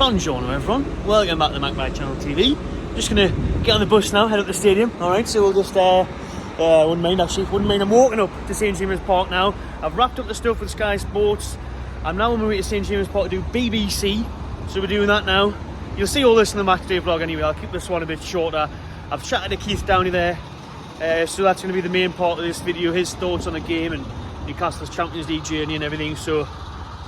Bonjour everyone, welcome back to the Matchday channel TV. Just gonna get on the bus now, head up to the stadium. Alright, so we'll just wouldn't mind. I'm walking up to St James's Park now. I've wrapped up the stuff with Sky Sports. I'm now on my way to St James's Park to do BBC, so we're doing that now. You'll see all this in the Matchday vlog anyway. I'll keep this one a bit shorter. I've chatted to Keith Downie there, so that's going to be the main part of this video, his thoughts on the game and Newcastle's Champions League journey and everything, so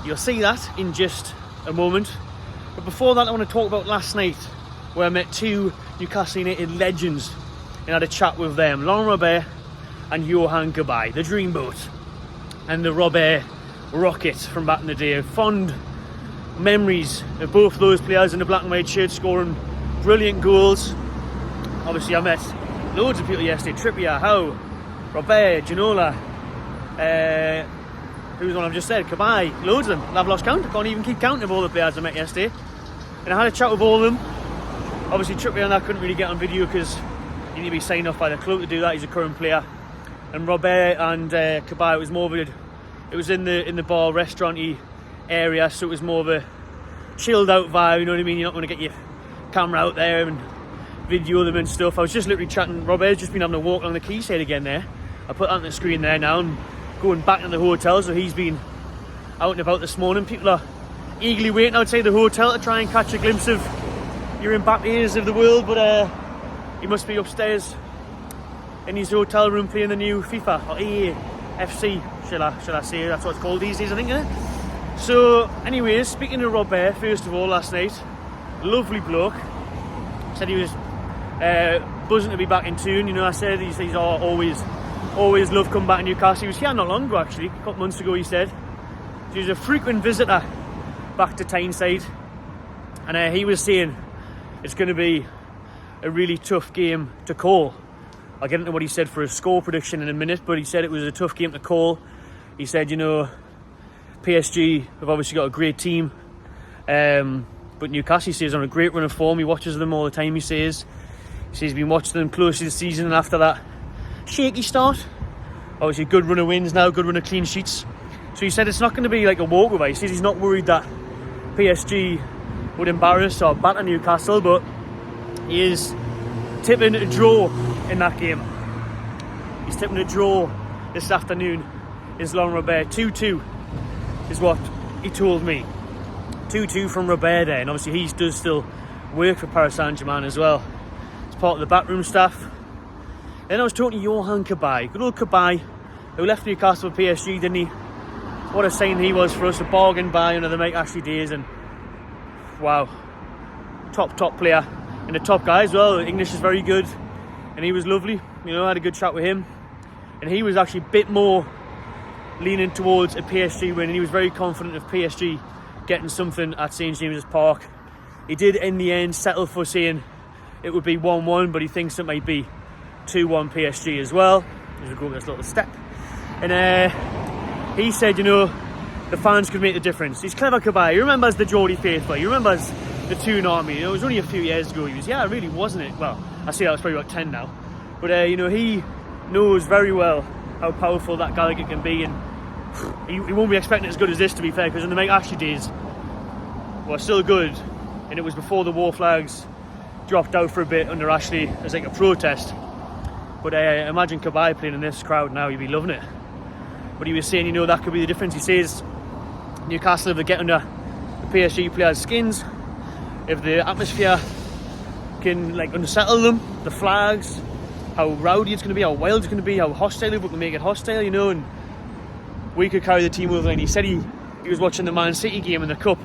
you'll see that in just a moment. But before that, I want to talk about last night, where I met two Newcastle United legends and had a chat with them, Laurent and Yohan Cabaye, the Dreamboat and the Robert Rocket from back in the day. Fond memories of both those players in the black and white shirt scoring brilliant goals. Obviously I met loads of people yesterday: Trippier, Howe, Robert, Ginola, who's one I've just said, Cabaye, loads of them. I've lost count, I can't even keep count of all the players I met yesterday. And I had a chat with all of them. Obviously Trippier and I couldn't really get on video because you need to be signed off by the club to do that, he's a current player. And Robert and Cabaye, it was more of a, it was in the bar restaurant-y area, so it was more of a chilled out vibe, you know what I mean? You're not going to get your camera out there and video them and stuff. I was just literally chatting. Robert's just been having a walk along the quayside again there. I put that on the screen there now and going back to the hotel, so he's been out and about this morning. People are eagerly waiting outside the hotel to try and catch a glimpse of your Mbappe's of the world, but he must be upstairs in his hotel room playing the new FIFA or EAFC, shall I say, that's what it's called these days, I think, isn't it? So anyways, speaking of Robert, first of all, last night, lovely bloke, said he was buzzing to be back in tune. You know, I said he's always loved coming back to Newcastle. He was here not long ago, actually, a couple months ago, he said. So he was a frequent visitor back to Tyneside, and he was saying it's going to be a really tough game to call. I'll get into what he said for his score prediction in a minute, but he said it was a tough game to call. He said, you know, PSG have obviously got a great team, but Newcastle, he says, on a great run of form. He watches them all the time, he says. He says he's been watching them closely this season, and after that shaky start, obviously good run of wins now, good run of clean sheets. So he said it's not going to be like a walkover. He says he's not worried that PSG would embarrass or batter Newcastle, but he is tipping a draw in that game. He's tipping a draw this afternoon. Is Laurent Robert 2-2 is what he told me. 2-2 from Robert there, and obviously he does still work for Paris Saint-Germain as well. He's part of the backroom staff. Then I was talking to Yohan Cabaye, good old Cabaye, who left Newcastle for PSG, didn't he? What a sign he was for us, a bargain buy under the Mike Ashley days, and wow, top player and a top guy as well. English is very good, and he was lovely. You know, I had a good chat with him, and he was actually a bit more leaning towards a PSG win, and he was very confident of PSG getting something at St James's Park. He did in the end settle for saying it would be 1-1, but he thinks it might be 2-1 PSG as well. As we go this little step, and he said, you know, the fans could make the difference. He's clever, Cabaye. He remembers the Geordie faithful. He remembers the Toon Army. You know, it was only a few years ago. He was, yeah, really, wasn't it? Well, I say that was probably about 10 now. But, you know, he knows very well how powerful that Gallagher can be, and he won't be expecting as good as this, to be fair, because in the Mike Ashley days were still good, and it was before the war flags dropped out for a bit under Ashley as like a protest. But imagine Cabaye playing in this crowd now, he'd be loving it. But he was saying, you know, that could be the difference. He says Newcastle, if they get under the PSG players' skins, if the atmosphere can like unsettle them, the flags, how rowdy it's going to be, how wild it's going to be, how hostile, if we can make it hostile, you know, and we could carry the team over. And he said he was watching the Man City game in the Cup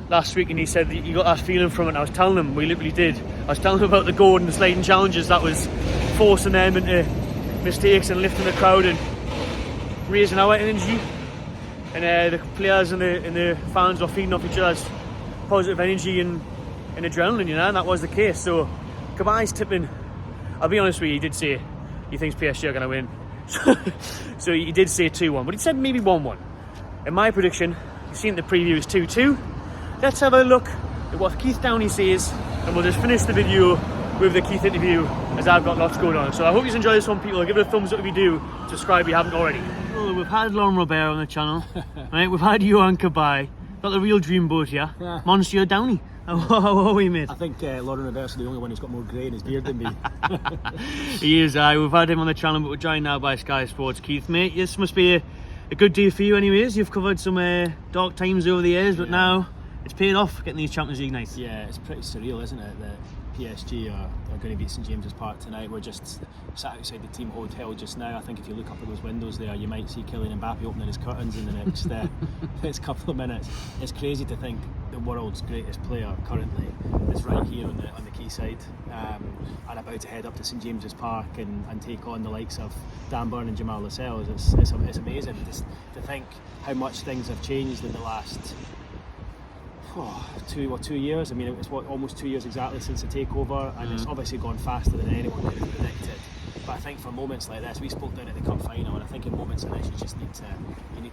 last week, and he said he got that feeling from it. And I was telling him, we literally did. I was telling him about the Gordon sliding challenges that was forcing them into mistakes and lifting the crowd and raising our energy, and the players and the fans were feeding off each other's positive energy and adrenaline, you know, and that was the case. So Cabaye's tipping, I'll be honest with you, he did say he thinks PSG are going to win. So he did say 2-1, but he said maybe 1-1. In my prediction, you've seen the preview, is 2-2. Let's have a look at what Keith Downie says, and we'll just finish the video with the Keith interview, as I've got lots going on. So I hope you enjoy this one, people. Give it a thumbs up if you do. Subscribe if you haven't already. Well, we've had Laurent Robert on the channel, right? We've had Yohan Cabaye. Got the real dream boat here. Yeah. Monsieur Downie. How are we, mate? I think Laurent is the only one who's got more grey in his beard than me. He is. We've had him on the channel, but we're joined now by Sky Sports. Keith, mate, this must be a good day for you anyways. You've covered some dark times over the years, but now it's paid off getting these Champions League nights. Yeah, it's pretty surreal, isn't it, that PSG are going to beat St James's Park tonight. We're just sat outside the team hotel just now. I think if you look up at those windows there, you might see Kylian Mbappe opening his curtains in the next couple of minutes. It's crazy to think the world's greatest player currently is right here on the quayside, and about to head up to St James's Park and take on the likes of Dan Burn and Jamal Lascelles. It's amazing to think how much things have changed in the last 2 years. I mean, it's almost 2 years exactly since the takeover, and it's obviously gone faster than anyone could have predicted. But I think for moments like this, we spoke down at the cup final, and I think in moments like this, you just need to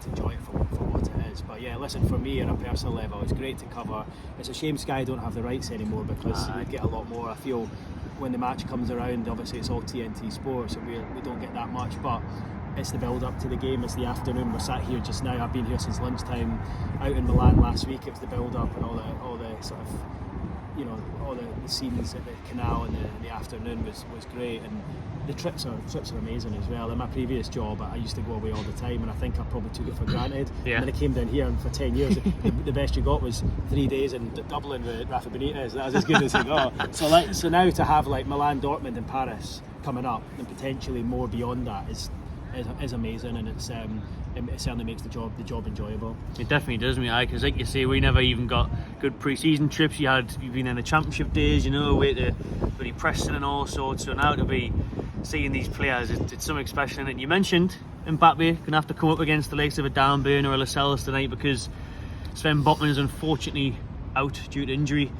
enjoy it for what it is. But yeah, listen, for me on a personal level, it's great to cover. It's a shame Sky don't have the rights anymore, because you'd get a lot more. I feel when the match comes around, obviously it's all TNT Sports, so we don't get that much, but it's the build up to the game, it's the afternoon. We're sat here just now. I've been here since lunchtime, out in Milan last week. It was the build up and all the sort of, all the scenes at the canal in the afternoon was great, and the trips are amazing as well. In my previous job, I used to go away all the time, and I think I probably took it for granted. And then I came down here, and for 10 years, the best you got was 3 days in Dublin with Rafa Benitez. That was as good as it got. So now to have like Milan, Dortmund, and Paris coming up, and potentially more beyond that is amazing, and it certainly makes the job enjoyable. It definitely does, mate. Because like you say, we never even got good pre-season trips. You've been in the championship days, away to bloody Preston and all sorts. So now to be seeing these players, it's something special. And you mentioned Mbappe gonna have to come up against the likes of a Dan Burn or a Lascelles tonight, because Sven Botman is unfortunately out due to injury.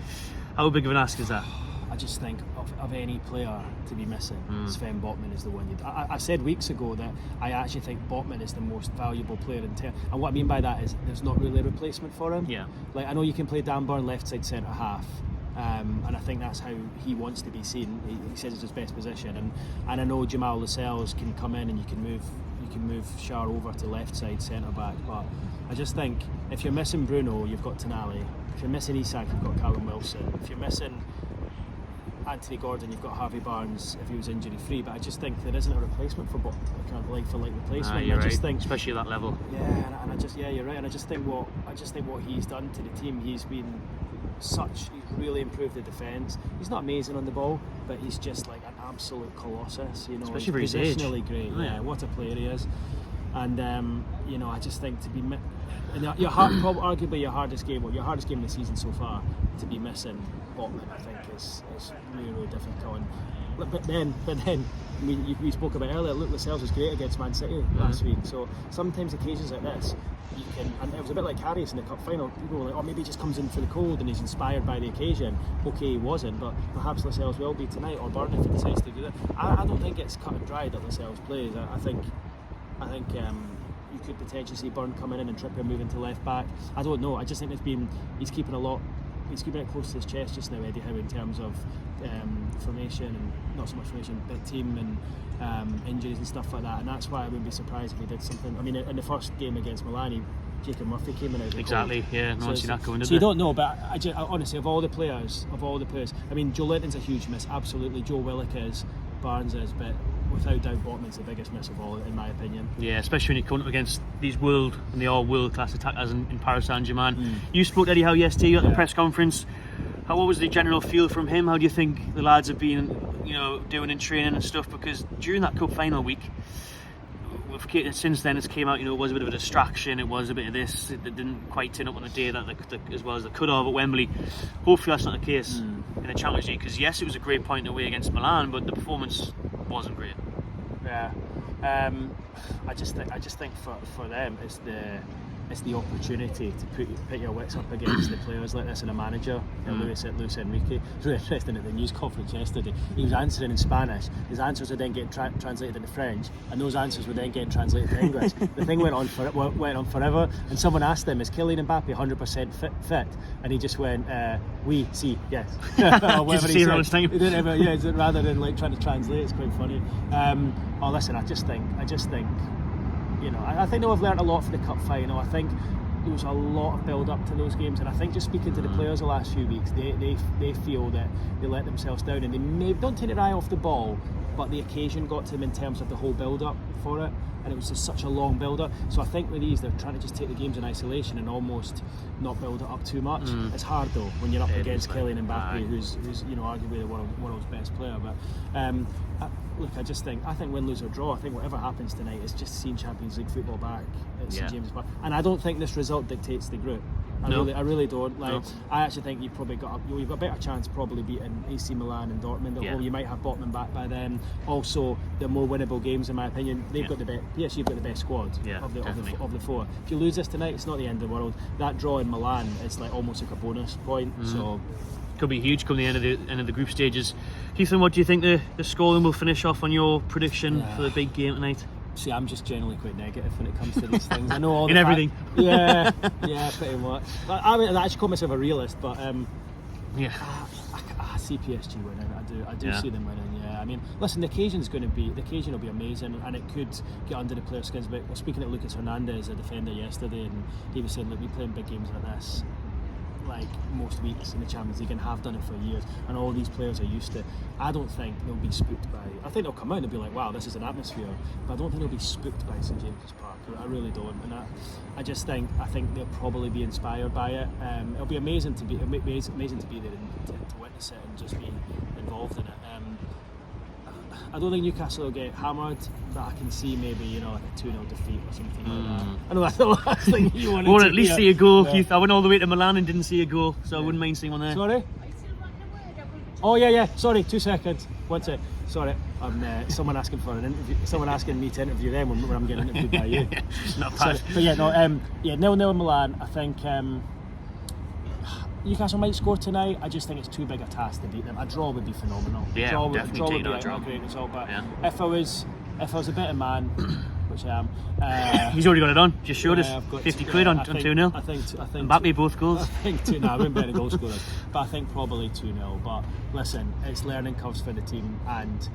How big of an ask is that? I just think of any player to be missing, Sven Botman is the one. I said weeks ago that I actually think Botman is the most valuable player in terms, and what I mean by that is there's not really a replacement for him. Yeah. Like, I know you can play Dan Burn left side centre half, and I think that's how he wants to be seen. He says it's his best position, and I know Jamal Lascelles can come in and you can move Shar over to left side centre back, but I just think if you're missing Bruno, you've got Tonali. If you're missing Isak, you've got Callum Wilson. If you're missing Anthony Gordon, you've got Harvey Barnes if he was injury free, but I just think there isn't a replacement for like replacement. You're I just right. think, especially at that level. Yeah, and I just you're right. And I just think what he's done to the team, he's really improved the defence. He's not amazing on the ball, but he's just like an absolute colossus. Especially for his age. Positionally great. Oh, yeah, what a player he is. And I just think to be arguably your hardest game of the season so far, to be missing Botman, I think is really, really difficult. But then we spoke about earlier, Luke Lascelles was great against Man City last week. So sometimes occasions like this, you can, and it was a bit like Harris in the cup final. People were like, oh, maybe he just comes in for the cold and he's inspired by the occasion. Okay, he wasn't, but perhaps Lascelles will be tonight, or Burn if he decides to do that. I don't think it's cut and dry that Lascelles plays. I think you could potentially see Burn coming in and Trippier moving to left back. I don't know. I just think he's keeping it close to his chest just now, Eddie Howe, in terms of formation, and not so much formation, but team and injuries and stuff like that. And that's why I wouldn't be surprised if he did something. I mean, in the first game against Milan, Jacob Murphy came in out. Exactly. Yeah, no one's seen that coming. So you don't know, but I honestly, of all the players, I mean, Joe Linton's a huge miss. Absolutely, Joe Willock is, Barnes is, but without doubt, Botman's the biggest miss of all, in my opinion. Yeah, especially when you come up against these world class attackers in Paris Saint-Germain. You spoke to Eddie Howe yesterday at the press conference. What was the general feel from him? How do you think the lads have been, doing in training and stuff? Because during that cup final week, since then it's came out, it was a bit of a distraction. It was a bit of this. It didn't quite turn up on the day that as well as they could have at Wembley. Hopefully that's not the case in the Champions League, because yes, it was a great point away against Milan, but the performance wasn't great. Yeah, I just think for them it's the opportunity to put your wits up against the players like this, and a manager, Luis Enrique. It was really interesting at the news conference yesterday. He was answering in Spanish. His answers were then getting translated into French, and those answers were then getting translated to English. The thing went on forever, and someone asked him, "Is Kylian Mbappe 100% fit?" And he just went, "Oui, si, yes." Or whatever he said. He didn't ever, rather than like trying to translate. It's quite funny. Listen, I just think I think they'll have learnt a lot for the cup final. I think there was a lot of build up to those games, and I think just speaking to the players the last few weeks, they feel that they let themselves down, and they maybe don't take their eye off the ball, but the occasion got to them in terms of the whole build up for it, and it was just such a long build up. So I think with these, they're trying to just take the games in isolation and almost not build it up too much. It's hard though when you're up against Kylian Mbappe, who's arguably the world's best player. But look, I think win, lose or draw, I think whatever happens tonight is just seeing Champions League football back at St James's Park, and I don't think this result dictates the group. I really don't. I actually think you've probably got a better chance probably beating AC Milan and Dortmund. Although you might have Botman back by then. Also, they're more winnable games in my opinion. They've got the best. PSG have got the best squad of the four. If you lose this tonight, it's not the end of the world. That draw in Milan is like almost like a bonus point. So could be huge come the end of the group stages. Ethan, what do you think the scoreline will finish off on your prediction for the big game tonight? See, I'm just generally quite negative when it comes to these things. I know all in everything. Yeah, pretty much. I actually call myself a realist, but I see PSG winning. I do see them winning. Yeah, I mean, listen, the occasion will be amazing, and it could get under the players' skins. But speaking of Lucas Hernandez, a defender yesterday, and he was saying, look, we play in big games like this like most weeks in the Champions League and have done it for years, and all these players are used to it. I don't think they'll be spooked by it. I think they'll come out and they'll be like, wow, this is an atmosphere, but I don't think they'll be spooked by St James's Park. I really don't, and I think they'll probably be inspired by it. It'll be amazing to be there and to witness it and just be involved in it. I don't think Newcastle will get hammered, but I can see maybe like a 2-0 defeat or something like that. I know that's the last thing you want to Well, at least see a goal, Keith. I went all the way to Milan and didn't see a goal, so I wouldn't mind seeing one there. Sorry? Oh yeah. Sorry, 2 seconds. 1 sec. Sorry, I'm someone asking for an interview. Someone asking me to interview them when I'm getting interviewed by you. Not bad. So, but 0-0 in Milan. I think Newcastle might score tonight. I just think it's too big a task to beat them. A draw would be phenomenal. Yeah, a draw would definitely be a great result. But if I was a better man, which I am, he's already got it on. Just showed us 50 quid on 2-0. I think Mbappe both goals. I think 2-0. I wouldn't bet the goal scorers, but I think probably 2-0. But listen, it's learning curves for the team, and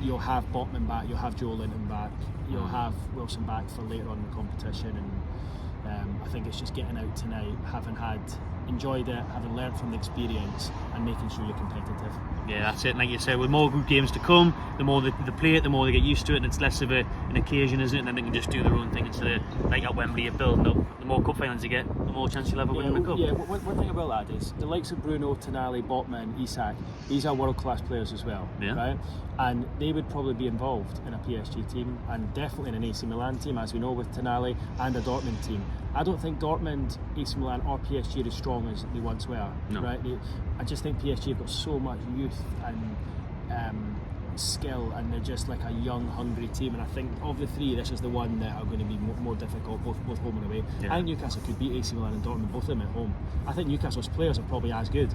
you'll have Botman back, you'll have Joe Linton back, you'll have Wilson back for later on in the competition, and I think it's just getting out tonight, having enjoyed it, having learned from the experience, and making sure you're competitive. Yeah, that's it. Like you said, with more group games to come, the more they play it, the more they get used to it, and it's less of an occasion, isn't it? And then they can just do their own thing instead of like at Wembley, you're building up. The more cup finals you get, the more chance you'll have of winning the cup. Yeah, one thing about that is the likes of Bruno, Tonali, Botman, Isak, these are world-class players as well, right? And they would probably be involved in a PSG team, and definitely in an AC Milan team, as we know with Tonali, and a Dortmund team. I don't think Dortmund, AC Milan or PSG are as strong as they once were, right? I just think PSG have got so much youth and skill, and they're just like a young, hungry team. And I think of the three, this is the one that are going to be more difficult, both home and away. I think Newcastle could beat AC Milan and Dortmund, both of them at home. I think Newcastle's players are probably as good.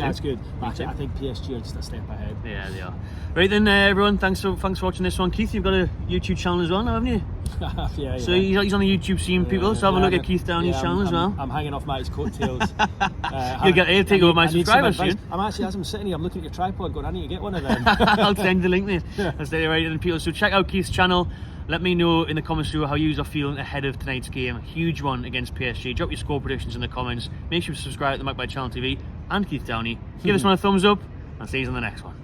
As good. But I think PSG are just a step ahead. Yeah, they are. Right then, everyone, thanks for watching this one. Keith, you've got a YouTube channel as well now, haven't you? Yeah. So he's on the YouTube scene, people. So have a look at Keith Downie's channel as well. I'm hanging off Matty's coattails. He'll take over my subscribers soon. I'm actually, as I'm sitting here, I'm looking at your tripod going, I need to get one of them. I'll send the link, mate. That's it, right then, people. So check out Keith's channel. Let me know in the comments below how you are feeling ahead of tonight's game. Huge one against PSG. Drop your score predictions in the comments. Make sure to subscribe to the Matchday channel TV and Keith Downie. Give us one a thumbs up, and see you on the next one.